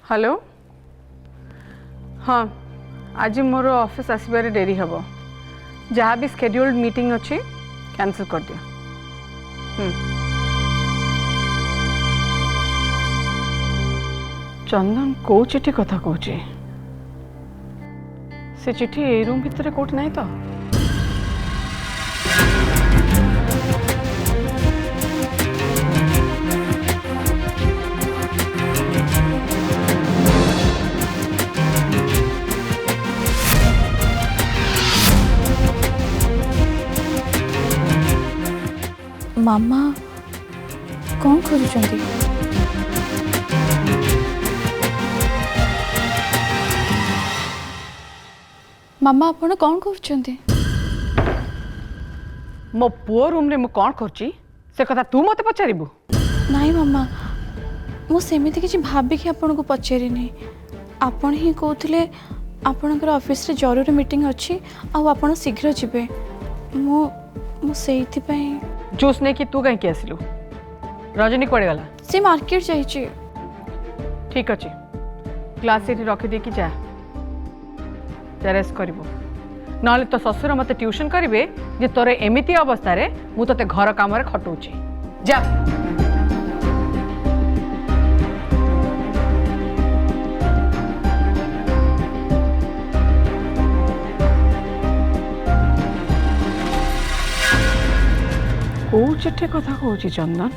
Hello हाँ आज मोर office आसबार dairy हम जहाँ भी स्केड्यूल्ड मीटिंग अच्छी कैंसिल कर दियो। चंदन को चिठी कथा कहूँ से चिठी ए रूम भितर कोट नहीं तो मामा कौन करुचंदी? मामा आपण कौन करुचंदी? मो पुओ रूम रे मु कौन करची से कथा तू मते पचारिबु? नहीं मामा मु सेमिति किछि भाबी कि आपण को पचारि नहीं। आपण ही कहउथिले आपणकर ऑफिस रे जरूरी मीटिंग अछि आ आपण शीघ्र जिबे। मु सेइथि पई जूस नहीं कि तू कहीं आसिलु रजनी कुआडे गला? से मार्केट जाइछि। ठीक अच्छे क्लास से रखी दे कि जा रेस्ट करिवो नले तो ससुर मते ट्यूशन करिवे जे तोरे एमिति अवस्था रे मु तते घर काम रे खटौची जा। को चिट्ठी कथा कहूँ चंदन?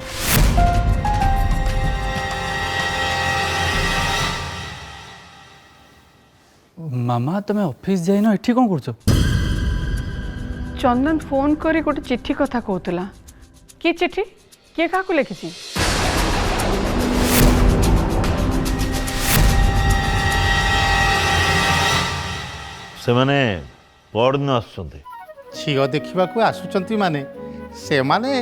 मामा तुम्हें ऑफिस जाइन एठी कौन कर? चंदन फोन करी गोटे चिट्ठी कथा कहूला। कि चिट्ठी किए क्या लिखी? से माने पढ़न आसुचंते झील देखा आसुचंती माने से माने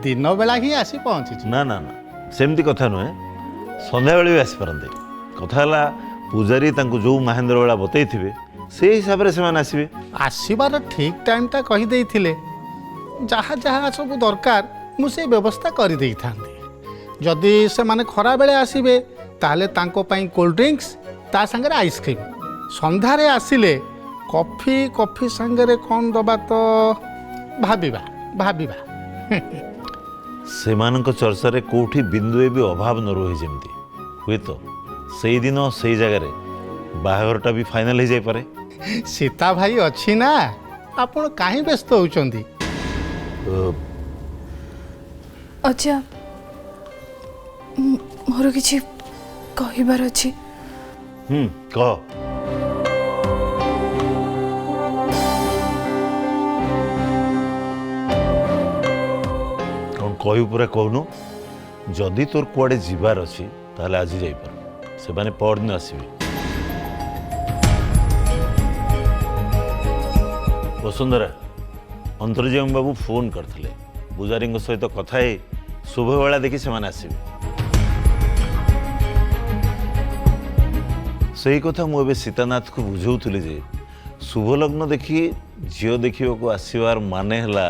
दिन बेला ही आसी पहुंची। ना ना ना सेमती कथा नुहे संध्या बेले भी आसीपारते कथा है पूजारी जो महेंद्र बेला बतई थे से हिसाब से आसवे आसबार ठीक टाइमटा कहीदे जहाँ जहाँ सब दरकार मुझे व्यवस्था कर दे था। जदि से माने खरा बेले आसबे ताले तांको पाई कोल्ड ड्रिंक्स ता संगे आइसक्रीम संध्यारे आसिले कॉफी कॉफी संगे कौन दबा तो भाबिबा भाबिबा से चर्चा रे कोठी बिंदुए भी अभाव न रही जमती हुए तो से दिन से जगार बाहाघरटा भी फाइनल हो जाए पारे। सीता भाई अच्छी ना आपण कहीं व्यस्त होउचंदी? अच्छा मोर किछि कहिबार अछि। कह कौन कहू पूरा कहूनु जदि तोर कुआडे जीवार अच्छी ताले आज जाइपार से माने परदिन आसबे। वसुंधरा अंतर्जाम बाबू फोन करते पूजारी सहित कथा शुभ बेला देखी से आसबे से कथा मुझे सीतानाथ को बुझाऊली जे शुभ लग्न देखी झील देखा आसबार माने हला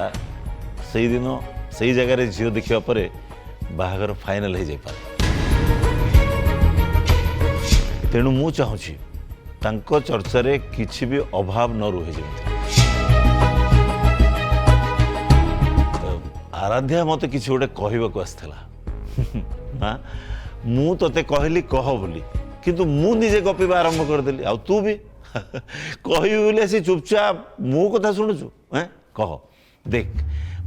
से दिन से जगार झील देखा पर बाहागर फाइनल हो जाए। तेणु मु चाहूँगी तांको चर्चा रे किछि भी अभाव न रुहे जमती। आराध्या मत किछि गोटे कहवाक आसला हाँ मु तते कहली कह बोली किंतु मु निजे गपिबा आरंभ करदेली आ तू भी कहबी बोली आसी चुपचाप मो कथा शुणुचु कह देख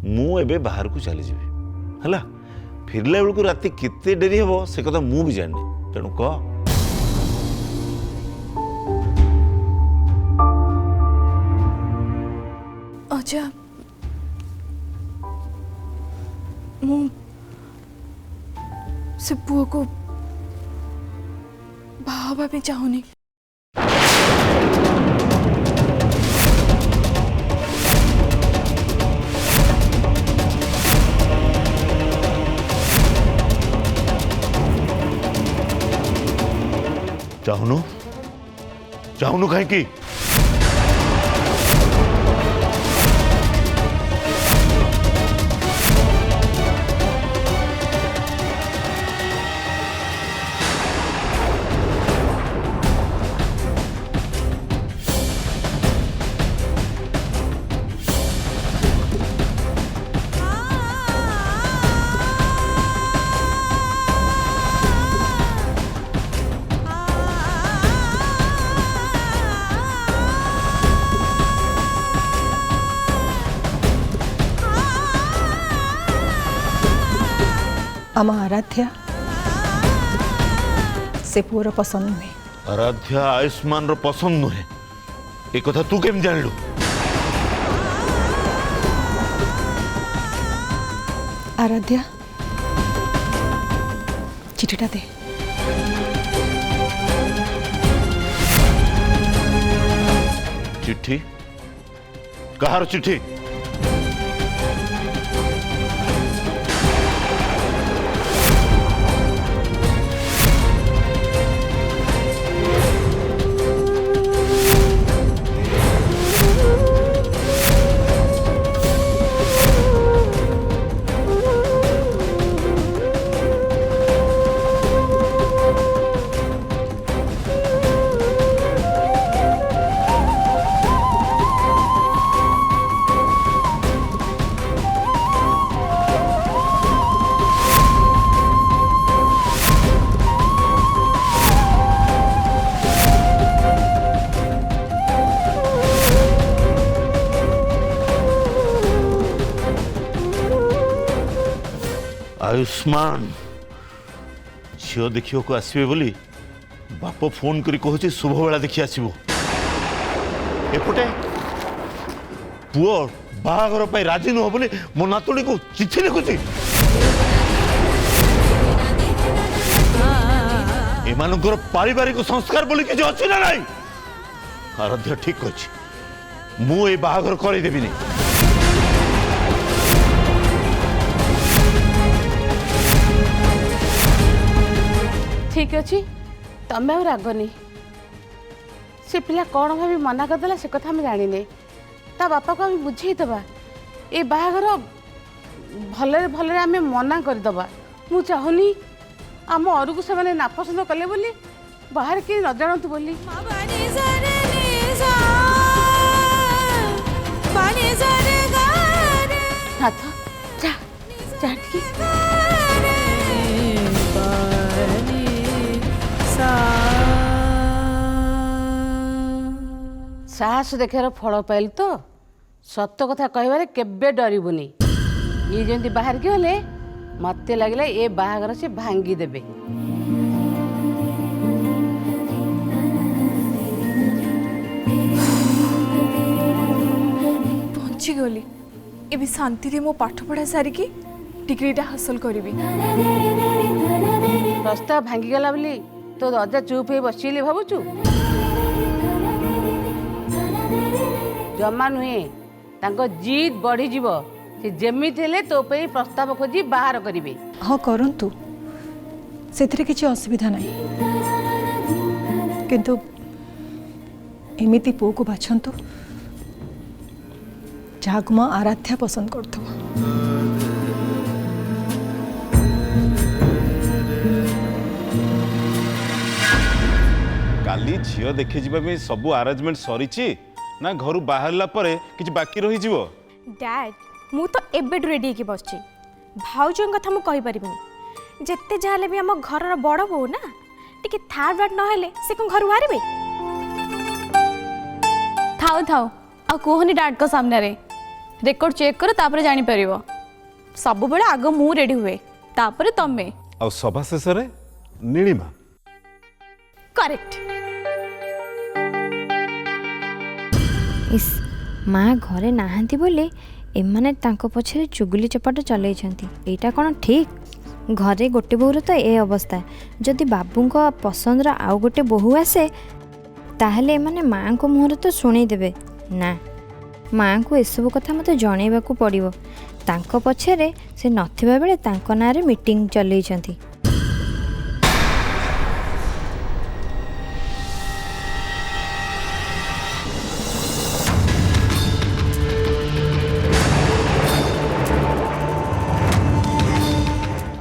मु एबे बाहर को चली जीवी हला फिरला बेलू राति केते डेरी हे से कथा मु भी जानी तेणु कह। अच्छा मु से पुओ को बाहवा भी चाहूनी। चाहूनु चाहूनु कहीं आम आराध्या से पुअर पसंद नुहे। आराध्या आयुष्मान रो पसंद नुहे ए कथा तू केम जानलु? आराध्या चिठीटा दे। चिट्ठी? कहार चिट्ठी? आयुष्मान झील देखिए को आसबे बोली बाप फोन करी कहूँ शुभ बेला देखी आसबो। एपटे पुओ बाहाघर पर राजी नुह बोली मो नातुणी को चिट्ठी लिखुची। एमानकर पारिवारिक संस्कार बोली किसी अच्छी ना नहीं। आराध्या ठीक अच्छी मु ए बाहाघर करदेवी। ठीक अच्छे तमें आ रागनी से पिला कौन भाभी मना करदेला से कथा आम जाने ता बापा को आम बुझेदबा ए बाहागर भलरे भलरे आम मना करदबा। मु चाहूनी आम अरु को से नापसंद कले बोली बाहर के न जानतु बोली। नाथ जा जा साहस देखार फल पाइल तो सत कथा कहबारे केबे डरबुनी। ये जमी बाहर के गले मत लगे ये बाहागर से भांगी देबे। पहुँची गली ए शांति रे मो पाठ पढ़ा सारिकी डिग्रीटा हासिल करी। प्रस्ताव भांगीगला बोली तो अजा चुप हो बसिली भावुचु? जमा नुहे तांको जीत बढ़ी जीव से जेमिति हेले तो पे प्रस्ताव खोजी बाहर करिवे। हाँ करंतु सेथिरे किछि असुविधा नहीं किंतु एमिति पुओ को बाछंतु जहाक माँ आराध्या पसंद करथबो। काली झील देखि जीवा में सब अरेंजमेंट सरीची ना घर बाहरला परे किछि बाकी रही जीवो? डैड मु तो एबेड रेडी के बसची भाउजन कथा मु कहि परिबिनी जेते जाले भी हम घर बड़ बो ना टिके थार्ड वार्ड न हेले से को घर बाहरबे। थाओ थाओ आ कोहनी डैड को सामने रे रेकॉर्ड चेक करो तापर जानि परिबो। सब बेले आग मु रेडी हुए तापर तमे आ सभा शेष रे नीलिमा। करेक्ट। इस माँ घरे नाहांती बोले एमाने तांको पछरे चुगली चपाट चलैछंती। एटा कोन ठीक? घरे गोटे बोहूर तो ए अवस्था जदि बाबूंको पसंद रा आउ गोटे बोहू आसे ताहले एमाने माँ को मुहर तो शुणी देबे ना। माँ को एसबू कथा मते जणैबाकू पड़िबो। तांको पछरे से नथिबा बेले तांको नारे मीटिंग चलैछंती।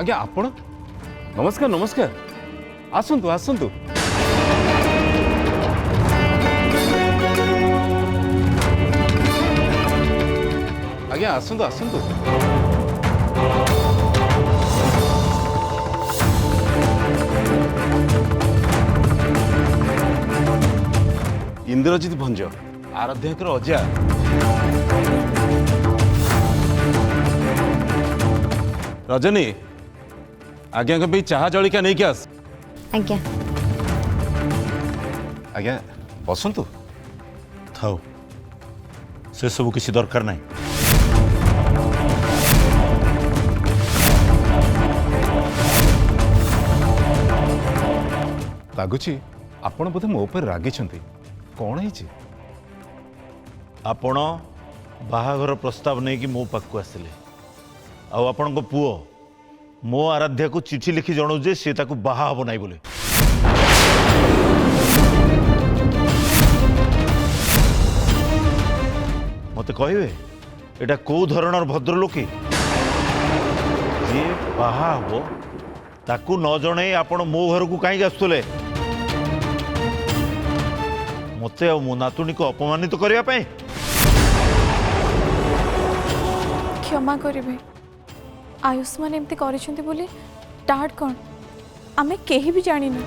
आज्ञा आपण नमस्कार नमस्कार आसंतु आसंतु। आज्ञा आसंतु आसंतु। इंद्रजित भंज आराध्याकर अजा। रजनी आज्ञा के चाह जलिका नहीं आस। आज्ञा। आज्ञा बसंतु। थाऊ से सब किसी दरकार नहीं। लगुच आपण बोधे मो पर रागी कौन है? आपण बाहाघर प्रस्ताव नहीं कि मो पाखक आसिले आपण को पुओ मो आराध्या को चिठी लिखि जणाउ जे से ताकू बाहा हबो नाही बोले। मते कहबे एटा को धरणर भद्रलोकी जे बाहा हबो ताकू न जणे आपण मो घर को काई आसुले मते आ मो नातुनी को अपमानित करिया पई। क्षमा करेंगे आयुष्मान एमती करिसेंती बोली डाड कौन आमे केही भी जानी ना।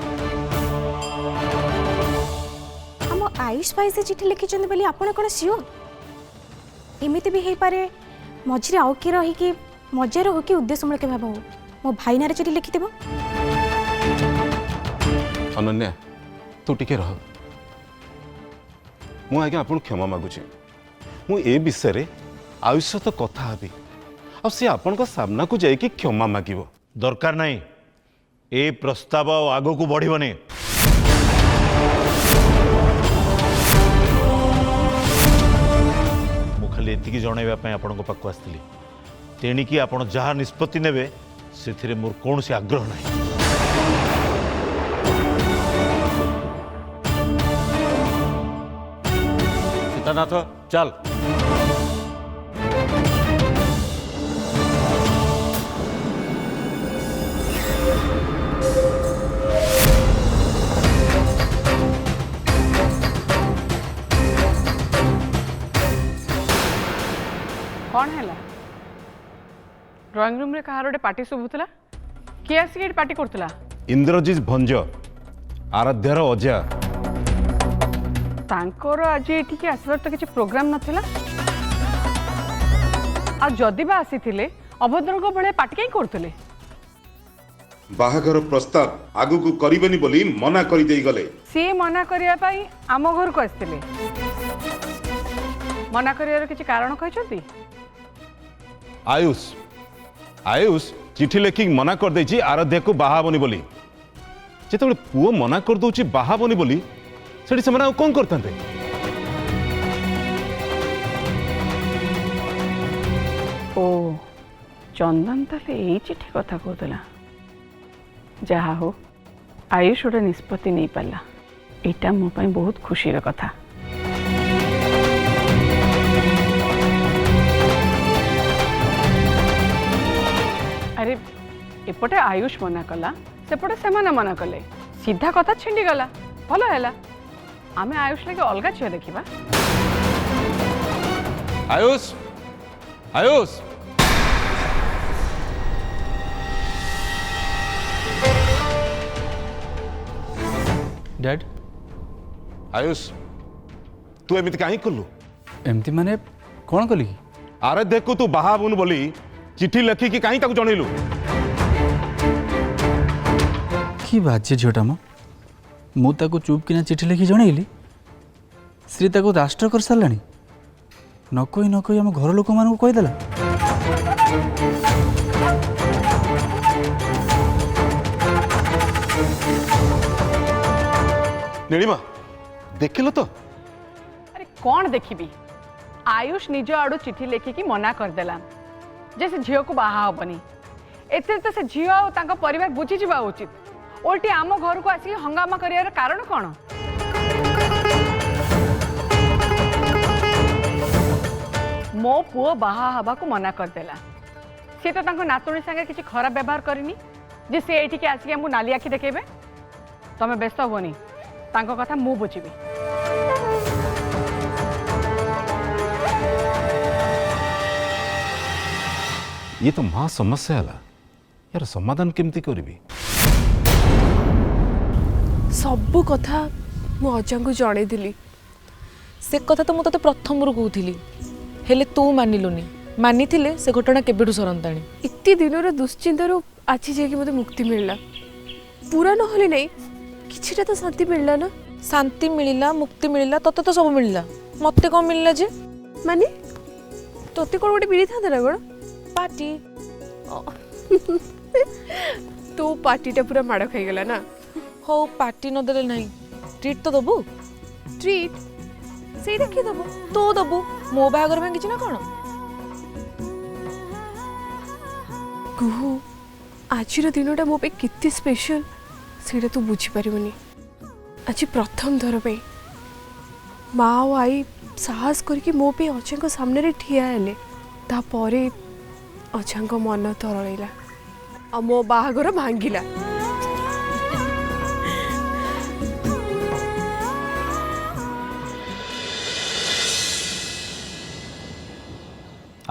हम आयुष भाई से चिठी लिखिछन बोली आपण कोन सियोर? एमिति भी हे पारे मझिरे आउ के रही कि मजार हो कि उद्देश्यमूलक के भाव हो मो भाई नारे चिठी लिखिथिबो। अनन्या तू टिके रह। मु आज्ञा आपन क्षमा मागुची। मु ए विषय रे आयुष तो कथा हबी आ से आपन को सामना को जाई कि क्षमा मागिबो। दरकार नहीं ए प्रस्ताव आगो को बढ़िबने। मु खाली एतिकी जणाइबा पई आपन को पाखु आस्तिली तेणिकी आपण जहाँ निष्पत्ति नेबे सेथिरे मोर कौनसी आग्रह नहीं। सीतानाथ चल। कौन है ड्राइंग रूम रे कहार गोटे पार्टी शुभुला किए आसिक पार्टी करतला? इंद्रजीत भंज आराध्यार अजा। तांकर आज एठिके आसबार तो किसी प्रोग्राम नथिला आ जदि बा आसीथिले अभद्रक भले पार्टी कहीं करतले? बाहाघर प्रस्ताव आगु को करिबेनी बोली मना करि देई गले। सी मना करिया पाई आम घर को आसथिले मना करियार किसी कारण कहछंती? आयुष आयुष चिठी लेखिक मना कर देछि आराध्या को बाहाबनी बोली। जेते पुओ मना कर दउछि बाहाबनी बोली सेठी से कौन करते? ओ चंदन ताले एई चिठी कथा कहतला। जहा हो आयुष गोटे निष्पत्ति नहीं पाला एटा मो पई बहुत खुशी कथा। अरे एपटे आयुष मना कला सेपटे सेमाने मना कले सीधा कथा छिंडी गला भल है। आमे आयुष लगे अलगा झील देखा। आयुष आयुष डैड आयुष तू एमती कहीं कलु? एमती माने कौन कली? आराध्या को तू बाहाबुन बोली चिठी लिखिकी कहीं ताकू जनइलु? कि बाजे झीटा मो मु ताको चुप किना चिठी लिखि जनइली श्री ताको राष्ट्र कर सारलानी न कोई आम घर लोक मान को कहीदेला। नीलिमा देखिल तो? अरे कौन देखी आयुष निज आड़ू चिठी लिखिकी मना करदेला जे से झील को बाहा हबनी। एते तो से झील और तांका परिवार बुझी जिबा उचित। ओल्टी आम घर को आसिक हंगामा करियार कारण कौन? मो पुओ बाहा हबा को मना करदेला सी तो तांको नातुणी संगे किसी खराब व्यवहार करनी जे से एठिके आसिक हमको नाली आखि देखेबे। तमे व्यस्त होनी तांको कथा मु बुझिबी। ये तो महा समस्या है यार समाधान केमती करी? सबू कथा मु अजा को जड़े से कथा तो मुझे प्रथम कहूली हेले तू मानिलुनी मानी से घटना केबेठू सरंताणी इतनी दिनर दुश्चिंतारू आज जाके मते मुक्ति मिलला पूरा नहले नहीं किछिटा तो शांति मिलला ना शांति मिलला मुक्ति मिलला तते तो सब मिलला मते कौन मिलला जे माने तोते कोन गोटे मिली था ना कोन पार्टी तो पार्टीटा पूरा माड़ खाई गला ना हो पार्टी न देले नहीं ट्रीट तो दबु ट्रीट सेटा के दबो तो दबु मो बागर में किछ ना कोन कुहू आज दिनटा मो पे कितने स्पेशल सेटा तू बुझी पारिबनी आज प्रथम थर पे माँ और आई साहस करके मो पे अचांक सामने ठिया हेले तापरे अचांक मन तरला आ मो बाहागर भांगिला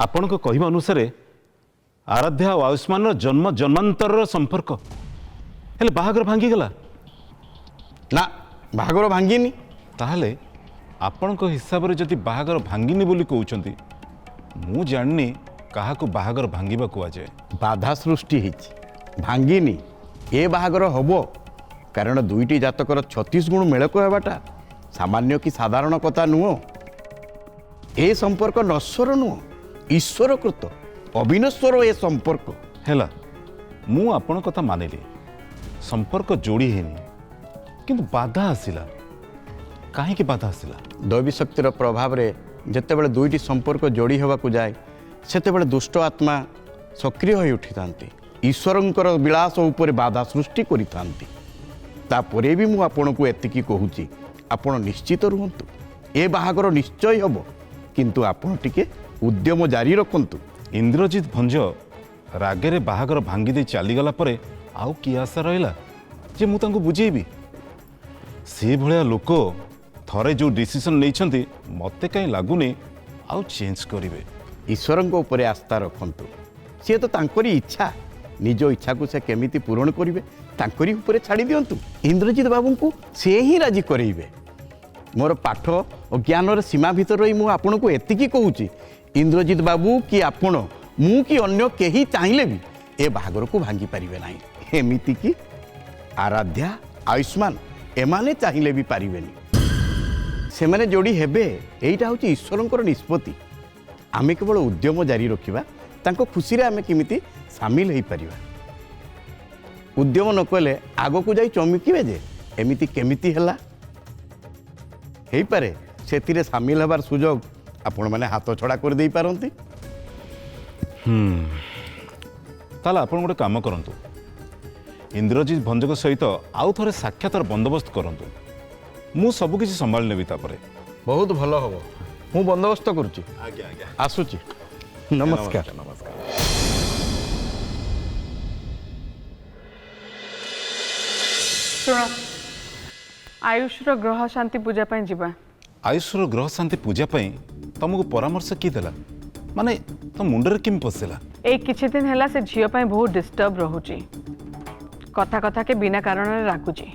आपण को कहवा अनुसार आराध्या और आयुष्मान जन्म जन्मांतर संपर्क हेले बाहागर भांगी गला ना बाहागर भांगिनी ताहले आपण को हिसाब रे जदि बाहागर भांगिनी बोली कहउचंती मु जाननी कहा को बाहागर भांगिबा को आजे बाधा सृष्टि भांगिनी ए बाहागर हबो कारण दुईटी जातकर 36 गुण मेलक हेबाटा सामान्य कि साधारण कथा नुह ए संपर्क नश्वर नुह ईश्वरकृत अविनश्वर ए संपर्क हैला मु आपण कथा मानिली संपर्क जोड़ी हेनी किंतु बाधा आसिला काहे की बाधा आसिला दैवी शक्तिर प्रभाव रे जेतेबेले दुईटी संपर्क जोड़ी हेबाकु जाए सेतेबेले दुष्ट आत्मा सक्रिय होई उठितांती ईश्वरंकर विलास उपर बाधा सृष्टि करितांती तापरे भी मु आपनकु एतिकी कहूची आपण निश्चित रुहंतु ए बाहागर निश्चय हबो किंतु आपण टिके उद्यम जारी रखंतु इंद्रजीत भंज रागेरे बाहागर भांगी दे चलीगला परे आउ कि आशा रहिला जे मु तांको बुझेबी से भलिया लोक थरे जो डिसीजन नैछंती मते काई लागुनी आउ चेंज करिवे ईश्वरंक उपरे आस्था रखंतु सी तो तांकरी इच्छा निज इच्छा को से केमिति पूरण करिवे तांकरी उपरे छाड़ी दियंतु इंद्रजीत बाबू को से ही राजी करेइबे मोर पाठ और ज्ञान रे सीमा भीतर रही मु आपन को एतिकी कहूची इंद्रजीत बाबू कि आपण मु कि अन्य केही चाहिले भी ए बाहागर को भांगी पारिबे नाही एमिति कि आराध्या आयुष्मान एमाने चाहिले भी पारिबेनी से माने जोड़ी हेबे एइटा होची ईश्वरंकर निष्पत्ति आमे केवल उद्यम जारी रखिबा तांको खुशी रे आमे किमिति शामिल हेई परिबा उद्यम न कले आगो को जाई चमकीबे जे एमिति केमिति हला हेई पारे सेतिरे शामिल हबार सुजोग आपण माने हाथ छड़ा कर देई पारंती ताला आपण गोटे काम करंतु इंद्रजीत भंजक सहित आउ थरे साक्षातर बंदोबस्त करंतु मु सब किछि संभाल नेबी तापरे बहुत भलो हबो मु बंदोबस्त करूची आज्ञा आज्ञा आसुची नमस्कार नमस्कार शुण आयुष्र ग्रह शांति पूजा पाई जीवा आयुष्र ग्रह शांति पूजा पाई तुमको परामर्श की देला माने तो मुंडरे किम पसेला एक किछि दिन हैला से झियो पाई बहुत डिस्टर्ब रहूची कथा कथा के बिना कारण रे राखुची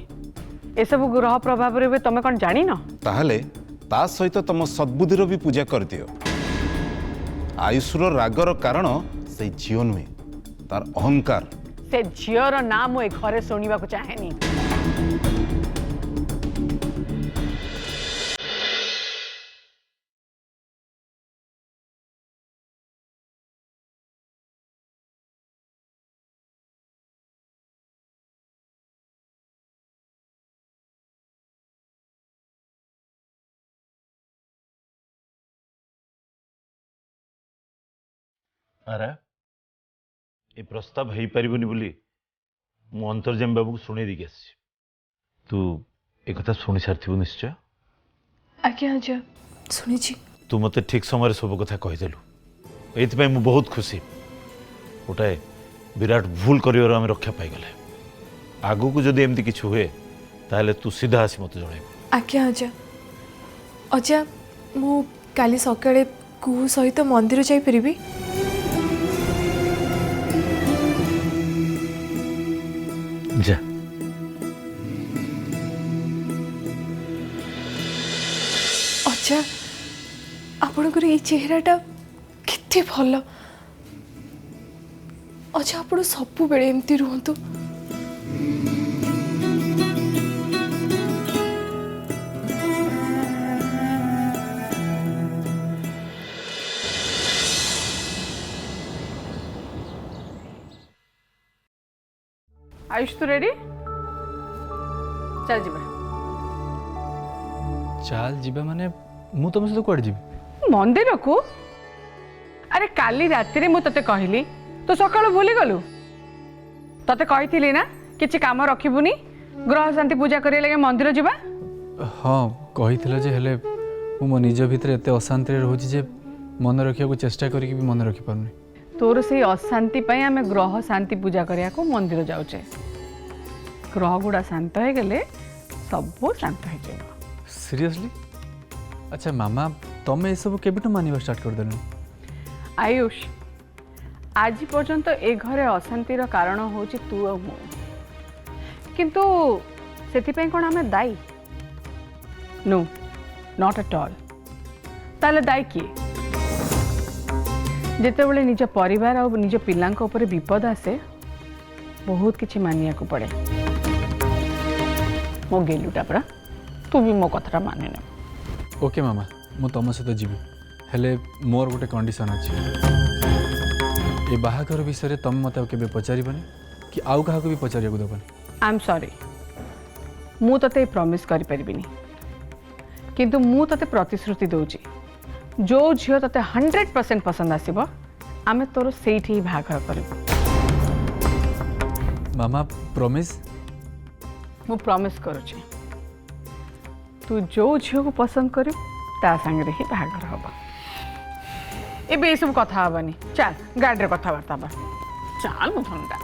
ए सब ग्रह प्रभाव रे तमे कोन जानि न ताहले ता सहित तुम सद्बुद्धिर भी पूजा कर दियो आयुष्र रागर कारण से झियो नुहे तार अहंकार से झियोर नाम मु ए घरे सुनिबा को चाहेनी अरे ये प्रस्ताव हो पारिबनी बोली मु अंतर्जामी बाबू को शुणे देकी आसी तू एक कथा शुणी सारी निश्चय आज्ञा आज्ञा शुणी तू मते ठीक समय सब कथा कहीदेलु ये मु बहुत खुशी गोटाए विराट भूल कर रक्षा पाईगले आगू को जदि एमती किछु हुए ताहले तू सीधा आसी मते जणाइबु आज्ञा आज्ञा अजा मु काली सकाळे कुहू सहित मंदिर जाई परिबी जा अजा आपणकर ये चेहराटा କେତେ ଭଲ। ଅଜା ଆପଣ ସବୁବେଳେ ଏମିତି ରୁହନ୍ତୁ। आयुष तू रेडी चल जीवा चाल जीवा माने मु तुम सहित कुआडे जीवी मंदिर को अरे काली राति रे मु तते कहली तो सकाळु भूली गलु तते कहिथिली ना किछि काम रखिबुनी ग्रह शांति पूजा करे लगे मंदिर जीवा हाँ कही जे हेले मु मो निज भितर एते अशांति रे रहूची जे मन रखिया को चेष्टा करी भी मन रखि पारुनी तोर से अशांति पई आमे ग्रह शांति पूजा करिया को मंदिर जाउचे ग्रह गुड़ा शांत हो गले सब शांत हो जाए सीरियसली अच्छा मामा तमे सब केबिटू मानिबा स्टार्ट कर देनु आयुष आज पर्यंत ए घरे अशांतिर कारण होची तू और मु किंतु सेति पई कोन हमें दाई नो नॉट एट ऑल ताले दाई किए जितेबले निज परिवार और निज पिलांक ऊपर विपद आसे बहुत किछि मानिया को पड़े मो गेलुटा परा तू भी मो कथरा माने ना ओके मामा मु तुम सहित जीवी हेले मोर गोटे कंडीशन अच्छी ए बाहाघर विषय तुम मत केबे पचारिबनी कि आउ काहा को भी पचारिया को देबनी आई एम सॉरी मु तते प्रॉमिस करि परिबिनी किंतु मु तते प्रतिश्रुति दउची जो झियो तते 100% पसंद आसीबो आमे तोर सेठी ही बाहाघर करबो मामा प्रॉमिस मु प्रॉमिस करूची तू जो झियो को पसंद करू ता संगे ही बाहाघर हबा एबे सब कथा हबानी चल गाड़ी रे कथा बार्ता बा चल मु ठंडा